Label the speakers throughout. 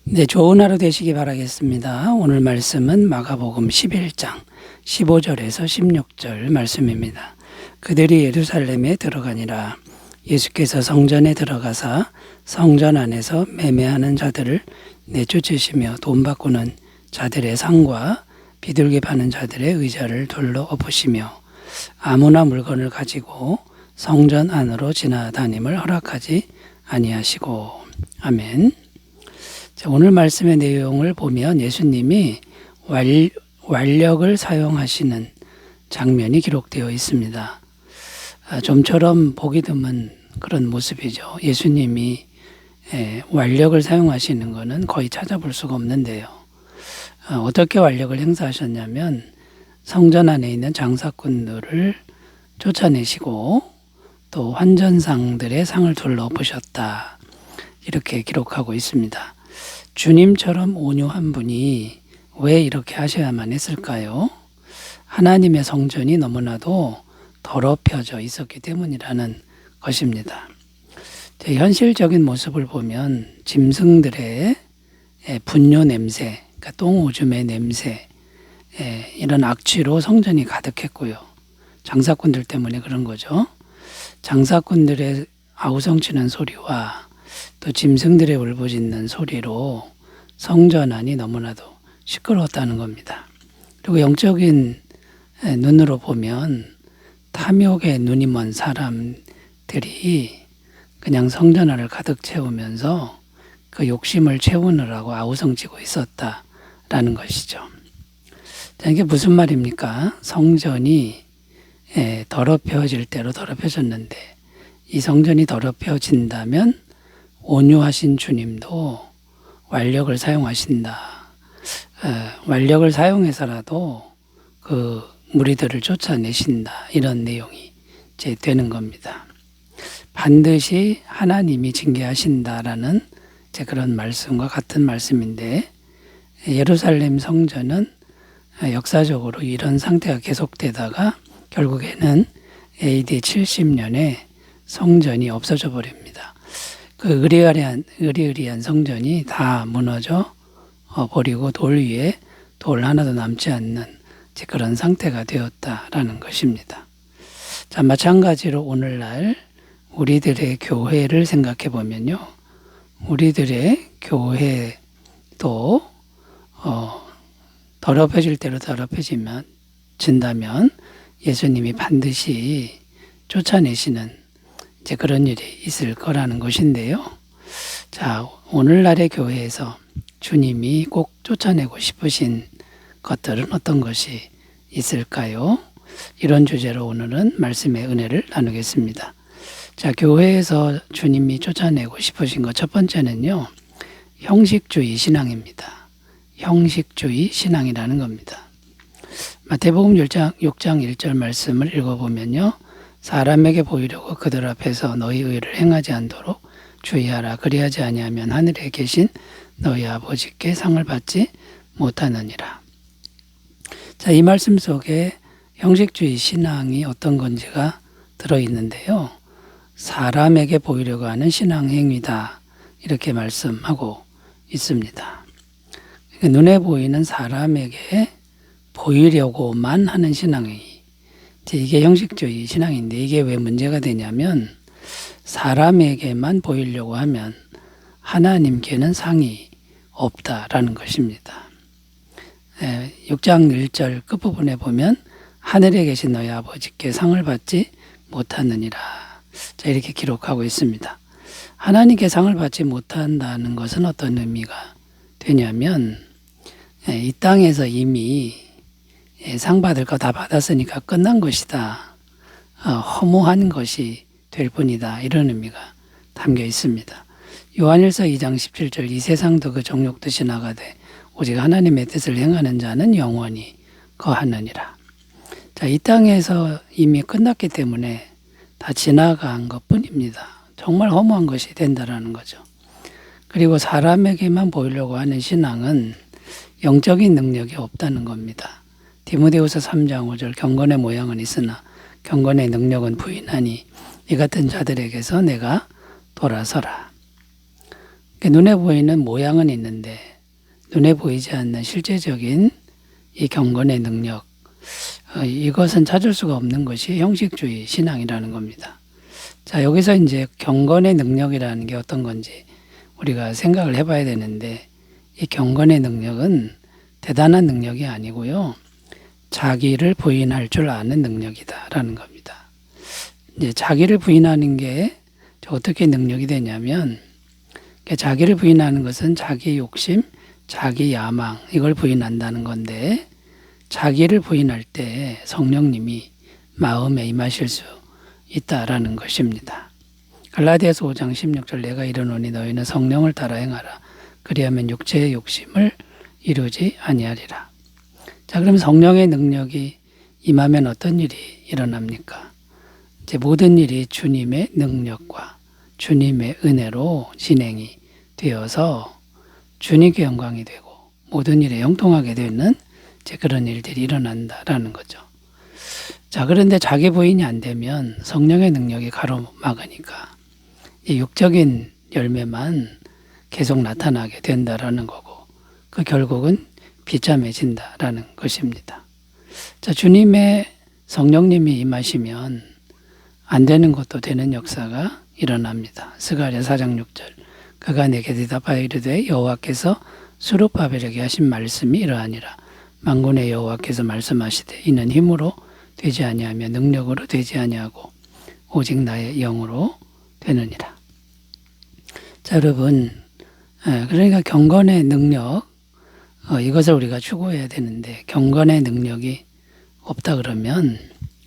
Speaker 1: 네, 좋은 하루 되시기 바라겠습니다. 오늘 말씀은 마가복음 11장 15절에서 16절 말씀입니다. 그들이 예루살렘에 들어가니라. 예수께서 성전에 들어가사 성전 안에서 매매하는 자들을 내쫓으시며 돈 바꾸는 자들의 상과 비둘기 파는 자들의 의자를 돌로 엎으시며 아무나 물건을 가지고 성전 안으로 지나다님을 허락하지 아니하시고. 아멘. 자, 오늘 말씀의 내용을 보면 예수님이 완력을 사용하시는 장면이 기록되어 있습니다. 좀처럼 보기 드문 그런 모습이죠. 예수님이 완력을 사용하시는 것은 거의 찾아볼 수가 없는데요. 어떻게 완력을 행사하셨냐면 성전 안에 있는 장사꾼들을 쫓아내시고 또 환전상들의 상을 둘러보셨다. 이렇게 기록하고 있습니다. 주님처럼 온유한 분이 왜 이렇게 하셔야만 했을까요? 하나님의 성전이 너무나도 더럽혀져 있었기 때문이라는 것입니다. 현실적인 모습을 보면 짐승들의 분뇨 냄새, 그러니까 똥오줌의 냄새, 이런 악취로 성전이 가득했고요. 장사꾼들 때문에 그런 거죠. 장사꾼들의 아우성치는 소리와 또 짐승들의 울부짖는 소리로 성전 안이 너무나도 시끄러웠다는 겁니다. 그리고 영적인 눈으로 보면 탐욕에 눈이 먼 사람들이 그냥 성전 안을 가득 채우면서 그 욕심을 채우느라고 아우성치고 있었다라는 것이죠. 자, 이게 무슨 말입니까? 성전이 더럽혀질 대로 더럽혀졌는데 이 성전이 더럽혀진다면 온유하신 주님도 완력을 사용하신다. 완력을 사용해서라도 그 무리들을 쫓아내신다. 이런 내용이 이제 되는 겁니다. 반드시 하나님이 징계하신다라는 이제 그런 말씀과 같은 말씀인데 예루살렘 성전은 역사적으로 이런 상태가 계속되다가 결국에는 AD 70년에 성전이 없어져 버립니다. 그 의리의리한 성전이 다 무너져 버리고 돌 위에 돌 하나도 남지 않는 그런 상태가 되었다라는 것입니다. 자, 마찬가지로 오늘날 우리들의 교회를 생각해 보면요. 우리들의 교회도 더럽혀질 대로 더럽혀진다면 예수님이 반드시 쫓아내시는 이제 그런 일이 있을 거라는 것인데요. 자, 오늘날의 교회에서 주님이 꼭 쫓아내고 싶으신 것들은 어떤 것이 있을까요? 이런 주제로 오늘은 말씀의 은혜를 나누겠습니다. 자, 교회에서 주님이 쫓아내고 싶으신 것 첫 번째는요. 형식주의 신앙입니다. 형식주의 신앙이라는 겁니다. 마태복음 6장 1절 말씀을 읽어보면요. 사람에게 보이려고 그들 앞에서 너희 의를 행하지 않도록 주의하라. 그리하지 아니하면 하늘에 계신 너희 아버지께 상을 받지 못하느니라. 자, 이 말씀 속에 형식주의 신앙이 어떤 건지가 들어있는데요. 사람에게 보이려고 하는 신앙 행위다. 이렇게 말씀하고 있습니다. 눈에 보이는 사람에게 보이려고만 하는 신앙행위. 이게 형식주의 신앙인데 이게 왜 문제가 되냐면 사람에게만 보이려고 하면 하나님께는 상이 없다라는 것입니다. 6장 1절 끝부분에 보면 하늘에 계신 너희 아버지께 상을 받지 못하느니라. 자, 이렇게 기록하고 있습니다. 하나님께 상을 받지 못한다는 것은 어떤 의미가 되냐면 이 땅에서 이미 상 받을 거 다 받았으니까 끝난 것이다. 허무한 것이 될 뿐이다. 이런 의미가 담겨 있습니다. 요한일서 2장 17절 이 세상도 그 정욕도 지나가되 오직 하나님의 뜻을 행하는 자는 영원히 거하느니라. 자, 이 땅에서 이미 끝났기 때문에 다 지나간 것뿐입니다. 정말 허무한 것이 된다라는 거죠. 그리고 사람에게만 보이려고 하는 신앙은 영적인 능력이 없다는 겁니다. 디모데후서 3장 5절 경건의 모양은 있으나 경건의 능력은 부인하니 이 같은 자들에게서 내가 돌아서라. 눈에 보이는 모양은 있는데 눈에 보이지 않는 실제적인 이 경건의 능력, 이것은 찾을 수가 없는 것이 형식주의 신앙이라는 겁니다. 자, 여기서 이제 경건의 능력이라는 게 어떤 건지 우리가 생각을 해봐야 되는데, 이 경건의 능력은 대단한 능력이 아니고요, 자기를 부인할 줄 아는 능력이다라는 겁니다. 이제 자기를 부인하는 게 어떻게 능력이 되냐면, 자기를 부인하는 것은 자기 욕심, 자기 야망, 이걸 부인한다는 건데, 자기를 부인할 때 성령님이 마음에 임하실 수 있다라는 것입니다. 갈라디아서 5장 16절, 내가 이르노니 너희는 성령을 따라 행하라. 그리하면 육체의 욕심을 이루지 아니하리라. 자, 그럼 성령의 능력이 임하면 어떤 일이 일어납니까? 이제 모든 일이 주님의 능력과 주님의 은혜로 진행이 되어서 주님께 영광이 되고 모든 일에 형통하게 되는 이제 그런 일들이 일어난다라는 거죠. 자, 그런데 자기 부인이 안 되면 성령의 능력이 가로막으니까 이 육적인 열매만 계속 나타나게 된다라는 거고, 그 결국은 비참해진다라는 것입니다. 자, 주님의 성령님이 임하시면 안 되는 것도 되는 역사가 일어납니다. 스가랴 4장 6절, 그가 내게 대답하여 이르되 여호와께서 스룹바벨에게 하신 말씀이 이러하니라. 만군의 여호와께서 말씀하시되 이는 힘으로 되지 아니하며 능력으로 되지 아니하고 오직 나의 영으로 되느니라. 자, 여러분, 그러니까 경건의 능력, 이것을 우리가 추구해야 되는데, 경건의 능력이 없다 그러면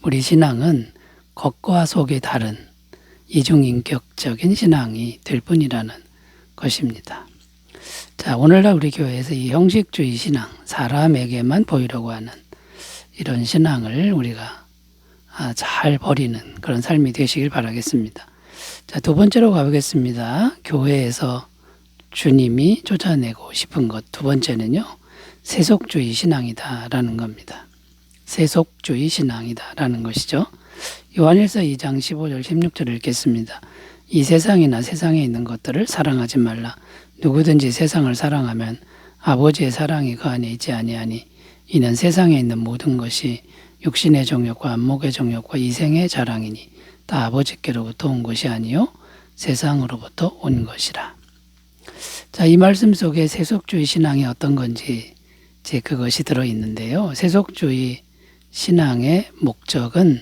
Speaker 1: 우리 신앙은 겉과 속이 다른 이중인격적인 신앙이 될 뿐이라는 것입니다. 자, 오늘날 우리 교회에서 이 형식주의 신앙, 사람에게만 보이려고 하는 이런 신앙을 우리가 잘 버리는 그런 삶이 되시길 바라겠습니다. 자, 두 번째로 가보겠습니다. 교회에서 주님이 쫓아내고 싶은 것, 두 번째는요, 세속주의 신앙이다라는 겁니다. 세속주의 신앙이다라는 것이죠. 요한일서 2장 15절 16절을 읽겠습니다. 이 세상이나 세상에 있는 것들을 사랑하지 말라. 누구든지 세상을 사랑하면 아버지의 사랑이 그 안에 있지 아니하니 이는 세상에 있는 모든 것이 육신의 정욕과 안목의 정욕과 이생의 자랑이니 다 아버지께로부터 온 것이 아니요 세상으로부터 온 것이라. 자, 이 말씀 속에 세속주의 신앙이 어떤 건지 이제 그것이 들어있는데요. 세속주의 신앙의 목적은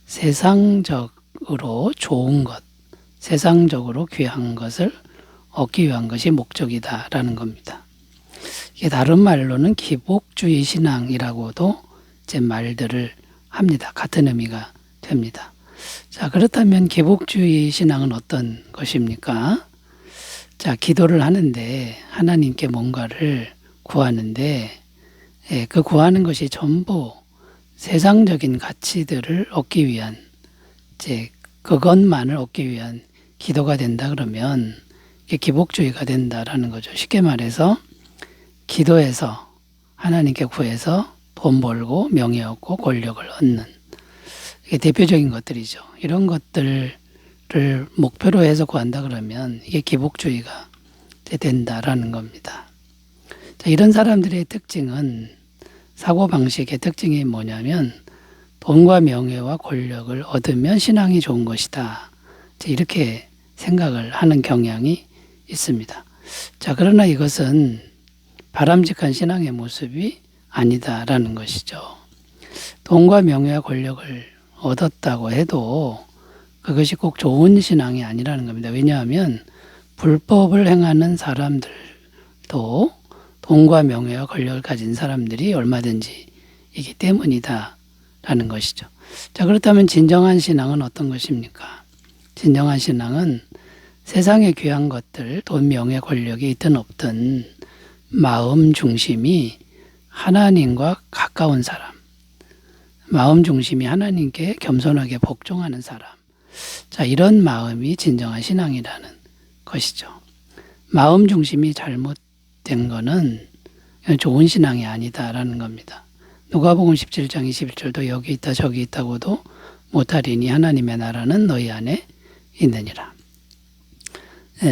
Speaker 1: 세상적으로 좋은 것, 세상적으로 귀한 것을 얻기 위한 것이 목적이다라는 겁니다. 이게 다른 말로는 기복주의 신앙이라고도 이제 말들을 합니다. 같은 의미가 됩니다. 자, 그렇다면 기복주의 신앙은 어떤 것입니까? 자, 기도를 하는데 하나님께 뭔가를 구하는데, 그 구하는 것이 전부 세상적인 가치들을 얻기 위한, 이제 그것만을 얻기 위한 기도가 된다 그러면 이게 기복주의가 된다라는 거죠. 쉽게 말해서 기도해서 하나님께 구해서 돈 벌고 명예 얻고 권력을 얻는, 이게 대표적인 것들이죠. 이런 것들을 목표로 해서 구한다 그러면 이게 기복주의가 된다라는 겁니다. 자, 이런 사람들의 특징은, 사고방식의 특징이 뭐냐면 돈과 명예와 권력을 얻으면 신앙이 좋은 것이다, 이렇게 생각을 하는 경향이 있습니다. 자, 그러나 이것은 바람직한 신앙의 모습이 아니다라는 것이죠. 돈과 명예와 권력을 얻었다고 해도 그것이 꼭 좋은 신앙이 아니라는 겁니다. 왜냐하면 불법을 행하는 사람들도 돈과 명예와 권력을 가진 사람들이 얼마든지 이기 때문이다라는 것이죠. 자, 그렇다면 진정한 신앙은 어떤 것입니까? 진정한 신앙은 세상의 귀한 것들, 돈, 명예, 권력이 있든 없든 마음 중심이 하나님과 가까운 사람, 마음 중심이 하나님께 겸손하게 복종하는 사람, 자, 이런 마음이 진정한 신앙이라는 것이죠. 마음 중심이 잘못된 거는 좋은 신앙이 아니다라는 겁니다. 누가복음 17장 21절도 여기 있다 저기 있다고도 못하리니 하나님의 나라는 너희 안에 있느니라.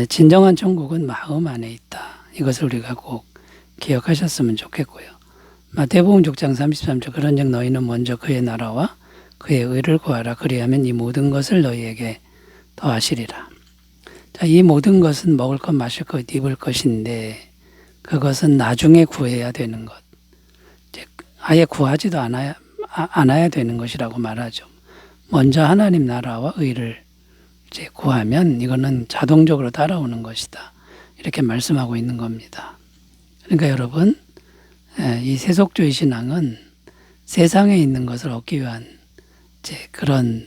Speaker 1: 진정한 천국은 마음 안에 있다. 이것을 우리가 꼭 기억하셨으면 좋겠고요. 마태복음 6장 33절 그런즉 너희는 먼저 그의 나라와 그의 의를 구하라. 그리하면 이 모든 것을 너희에게 더하시리라. 자, 이 모든 것은 먹을 것, 마실 것, 입을 것인데 그것은 나중에 구해야 되는 것. 아예 구하지도 않아야 되는 것이라고 말하죠. 먼저 하나님 나라와 의를 이제 구하면 이거는 자동적으로 따라오는 것이다. 이렇게 말씀하고 있는 겁니다. 그러니까 여러분, 이 세속주의 신앙은 세상에 있는 것을 얻기 위한 이제 그런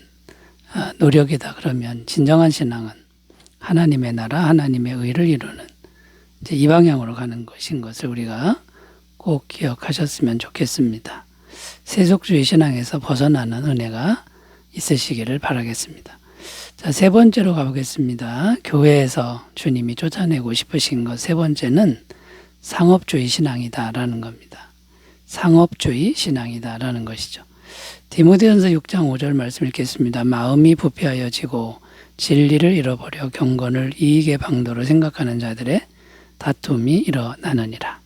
Speaker 1: 노력이다. 그러면 진정한 신앙은 하나님의 나라, 하나님의 의를 이루는 이제 이 방향으로 가는 것인 것을 우리가 꼭 기억하셨으면 좋겠습니다. 세속주의 신앙에서 벗어나는 은혜가 있으시기를 바라겠습니다. 자, 세 번째로 가보겠습니다. 교회에서 주님이 쫓아내고 싶으신 것 세 번째는 상업주의 신앙이다라는 겁니다. 상업주의 신앙이다라는 것이죠. 디모데전서 6장 5절 말씀 읽겠습니다. 마음이 부패하여지고 진리를 잃어버려 경건을 이익의 방도로 생각하는 자들의 다툼이 일어나느니라.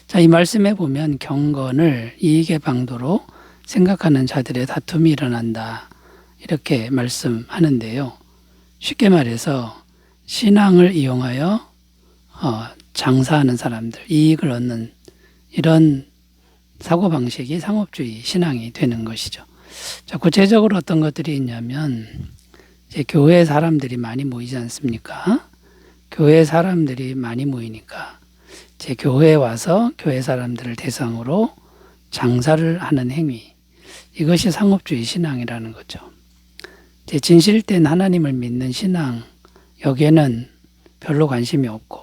Speaker 1: 자, 이 말씀에 보면 경건을 이익의 방도로 생각하는 자들의 다툼이 일어난다. 이렇게 말씀하는데요. 쉽게 말해서 신앙을 이용하여 장사하는 사람들, 이익을 얻는 이런 사고방식이 상업주의 신앙이 되는 것이죠. 자, 구체적으로 어떤 것들이 있냐면 이제 교회 사람들이 많이 모이지 않습니까? 교회 사람들이 많이 모이니까 이제 교회에 와서 교회 사람들을 대상으로 장사를 하는 행위, 이것이 상업주의 신앙이라는 거죠. 이제 진실된 하나님을 믿는 신앙, 여기에는 별로 관심이 없고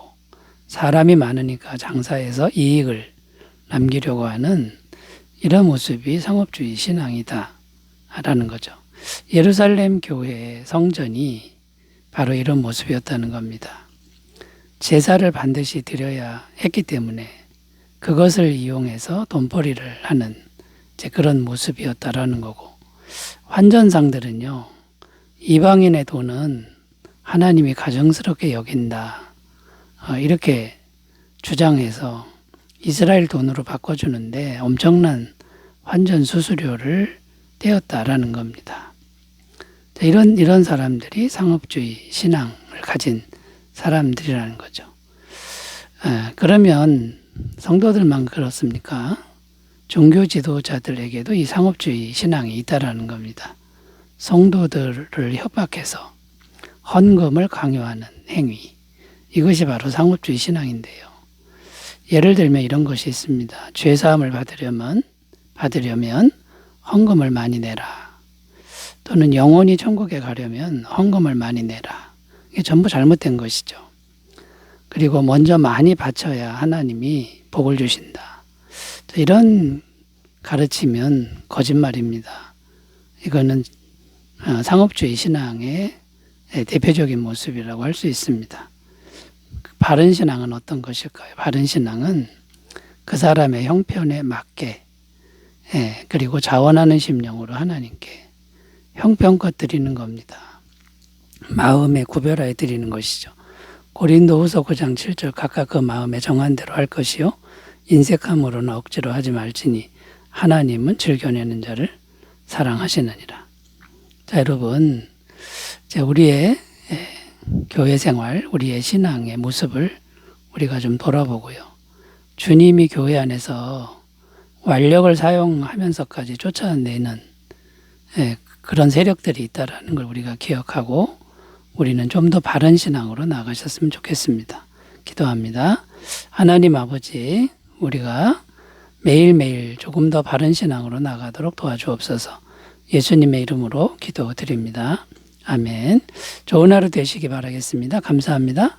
Speaker 1: 사람이 많으니까 장사해서 이익을 남기려고 하는 이런 모습이 상업주의 신앙이다 라는 거죠. 예루살렘 교회의 성전이 바로 이런 모습이었다는 겁니다. 제사를 반드시 드려야 했기 때문에 그것을 이용해서 돈벌이를 하는 이제 그런 모습이었다라는 거고, 환전상들은요, 이방인의 돈은 하나님이 가증스럽게 여긴다 이렇게 주장해서 이스라엘 돈으로 바꿔주는데 엄청난 환전 수수료를 떼었다라는 겁니다. 이런 사람들이 상업주의 신앙을 가진 사람들이라는 거죠. 그러면 성도들만 그렇습니까? 종교 지도자들에게도 이 상업주의 신앙이 있다라는 겁니다. 성도들을 협박해서 헌금을 강요하는 행위, 이것이 바로 상업주의 신앙인데요. 예를 들면 이런 것이 있습니다. 죄사함을 받으려면 헌금을 많이 내라. 또는 영원히 천국에 가려면 헌금을 많이 내라. 이게 전부 잘못된 것이죠. 그리고 먼저 많이 바쳐야 하나님이 복을 주신다. 이런 가르치면 거짓말입니다. 이거는 상업주의 신앙의 대표적인 모습이라고 할 수 있습니다. 바른 신앙은 어떤 것일까요? 바른 신앙은 그 사람의 형편에 맞게 그리고 자원하는 심령으로 하나님께 형편껏 드리는 겁니다. 마음에 구별하여 드리는 것이죠. 고린도후서 9장 7절 각각 그 마음에 정한 대로 할 것이요 인색함으로나 억지로 하지 말지니 하나님은 즐겨내는 자를 사랑하시느니라. 자, 여러분, 우리의 교회 생활, 우리의 신앙의 모습을 우리가 좀 돌아보고요. 주님이 교회 안에서 완력을 사용하면서까지 쫓아내는 그런 세력들이 있다라는 걸 우리가 기억하고 우리는 좀 더 바른 신앙으로 나아가셨으면 좋겠습니다. 기도합니다. 하나님 아버지, 우리가 매일매일 조금 더 바른 신앙으로 나가도록 도와주옵소서. 예수님의 이름으로 기도드립니다. 아멘. 좋은 하루 되시기 바라겠습니다. 감사합니다.